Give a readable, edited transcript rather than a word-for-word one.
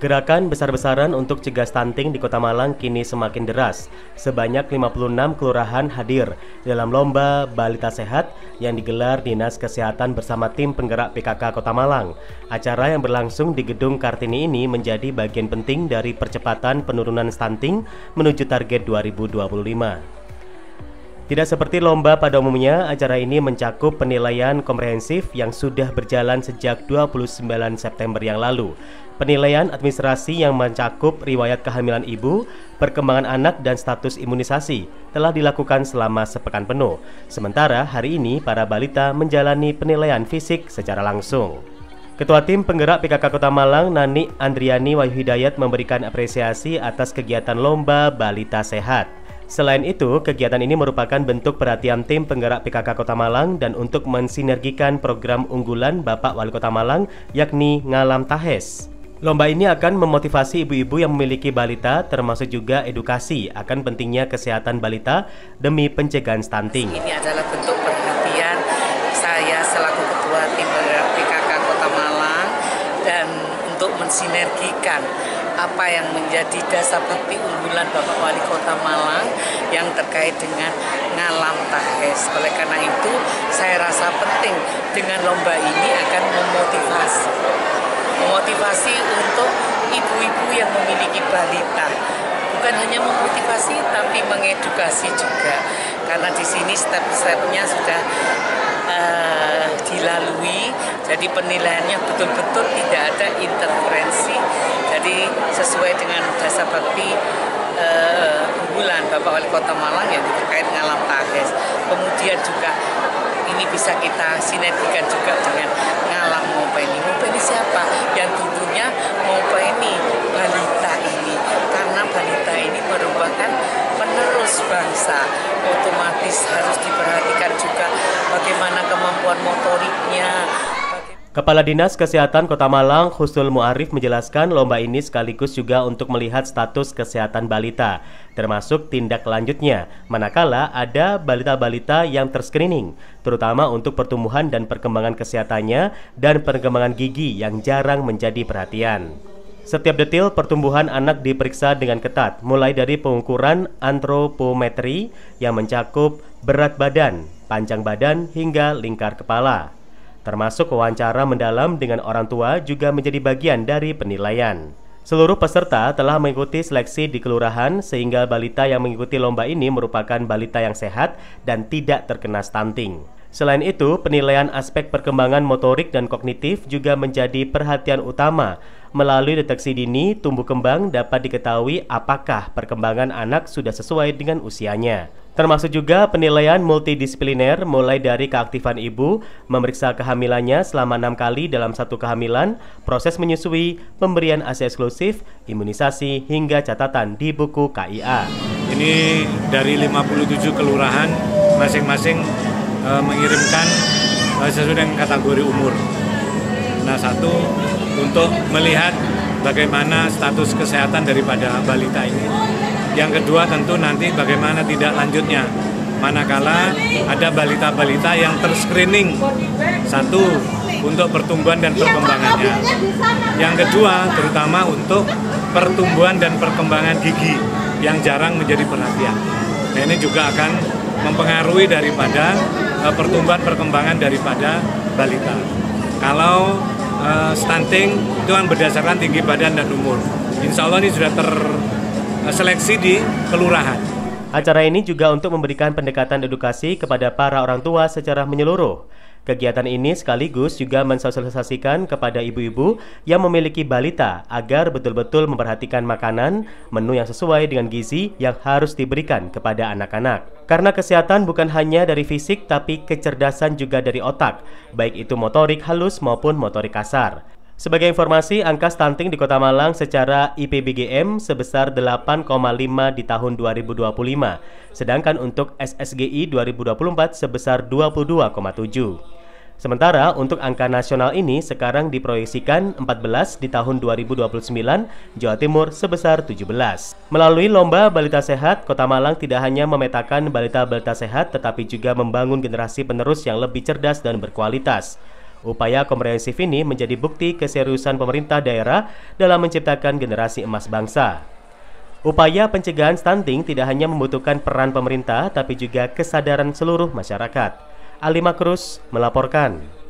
Gerakan besar-besaran untuk cegah stunting di Kota Malang kini semakin deras. Sebanyak 56 kelurahan hadir dalam lomba Balita Sehat yang digelar Dinas Kesehatan bersama tim penggerak PKK Kota Malang. Acara yang berlangsung di Gedung Kartini ini menjadi bagian penting dari percepatan penurunan stunting menuju target 2025. Tidak seperti lomba pada umumnya, acara ini mencakup penilaian komprehensif yang sudah berjalan sejak 29 September yang lalu. Penilaian administrasi yang mencakup riwayat kehamilan ibu, perkembangan anak, dan status imunisasi telah dilakukan selama sepekan penuh. Sementara hari ini para balita menjalani penilaian fisik secara langsung. Ketua Tim Penggerak PKK Kota Malang, Nani Andriani Wahyudayat, memberikan apresiasi atas kegiatan lomba Balita Sehat. Selain itu, kegiatan ini merupakan bentuk perhatian tim penggerak PKK Kota Malang dan untuk mensinergikan program unggulan Bapak Wali Kota Malang, yakni Ngalam Tahes. Lomba ini akan memotivasi ibu-ibu yang memiliki balita, termasuk juga edukasi akan pentingnya kesehatan balita demi pencegahan stunting. Ini adalah bentuk perhatian saya selaku Ketua Tim Penggerak PKK Kota Malang dan untuk mensinergikan apa yang menjadi dasar bakti unggulan Bapak Wali Kota Malang yang terkait dengan Ngalam Tahes. Oleh karena itu, saya rasa penting dengan lomba ini akan memotivasi untuk ibu-ibu yang memiliki balita. Bukan hanya memotivasi, tapi mengedukasi juga. Karena di sini step-stepnya sudah dilalui, jadi penilaiannya betul-betul tidak ada interferensi. Jadi sesuai dengan dasar bakti unggulan Bapak Wali Kota Malang yang terkait Ngalam Tahes. Kemudian juga ini bisa kita sinergikan juga dengan Ngalam Ngopeni. Ngopeni siapa? Yang tentunya Ngopeni balita ini, karena balita ini merupakan penerus bangsa. Otomatis harus diperhatikan juga bagaimana kemampuan motoriknya. Kepala Dinas Kesehatan Kota Malang, Husnul Mu'arif, menjelaskan lomba ini sekaligus juga untuk melihat status kesehatan balita, termasuk tindak lanjutnya, manakala ada balita-balita yang terscreening, terutama untuk pertumbuhan dan perkembangan kesehatannya dan perkembangan gigi yang jarang menjadi perhatian. Setiap detil pertumbuhan anak diperiksa dengan ketat, mulai dari pengukuran antropometri yang mencakup berat badan, panjang badan, hingga lingkar kepala. Termasuk wawancara mendalam dengan orang tua juga menjadi bagian dari penilaian. Seluruh peserta telah mengikuti seleksi di kelurahan sehingga balita yang mengikuti lomba ini merupakan balita yang sehat dan tidak terkena stunting. Selain itu, penilaian aspek perkembangan motorik dan kognitif juga menjadi perhatian utama. Melalui deteksi dini tumbuh kembang dapat diketahui apakah perkembangan anak sudah sesuai dengan usianya. Termasuk juga penilaian multidisipliner mulai dari keaktifan ibu, memeriksa kehamilannya selama 6 kali dalam satu kehamilan, proses menyusui, pemberian ASI eksklusif, imunisasi, hingga catatan di buku KIA. Ini dari 57 kelurahan masing-masing mengirimkan sesuai dengan kategori umur. Nah, satu untuk melihat bagaimana status kesehatan daripada balita ini. Yang kedua tentu nanti bagaimana tindak lanjutnya. Manakala ada balita-balita yang terscreening, satu untuk pertumbuhan dan perkembangannya. Yang kedua terutama untuk pertumbuhan dan perkembangan gigi yang jarang menjadi perhatian. Nah, ini juga akan mempengaruhi daripada pertumbuhan perkembangan daripada balita. Kalau stunting itu kan berdasarkan tinggi badan dan umur. Insya Allah ini sudah terseleksi di kelurahan. Acara ini juga untuk memberikan pendekatan edukasi kepada para orang tua secara menyeluruh. Kegiatan ini sekaligus juga mensosialisasikan kepada ibu-ibu yang memiliki balita agar betul-betul memperhatikan makanan, menu yang sesuai dengan gizi yang harus diberikan kepada anak-anak. Karena kesehatan bukan hanya dari fisik tapi kecerdasan juga dari otak, baik itu motorik halus maupun motorik kasar. Sebagai informasi, angka stunting di Kota Malang secara IPBGM sebesar 8,5 di tahun 2025, sedangkan untuk SSGI 2024 sebesar 22,7. Sementara untuk angka nasional ini sekarang diproyeksikan 14 di tahun 2029, Jawa Timur sebesar 17. Melalui Lomba Balita Sehat, Kota Malang tidak hanya memetakan balita-balita sehat, tetapi juga membangun generasi penerus yang lebih cerdas dan berkualitas. Upaya komprehensif ini menjadi bukti keseriusan pemerintah daerah dalam menciptakan generasi emas bangsa. Upaya pencegahan stunting tidak hanya membutuhkan peran pemerintah, tapi juga kesadaran seluruh masyarakat. Ali Makrus melaporkan.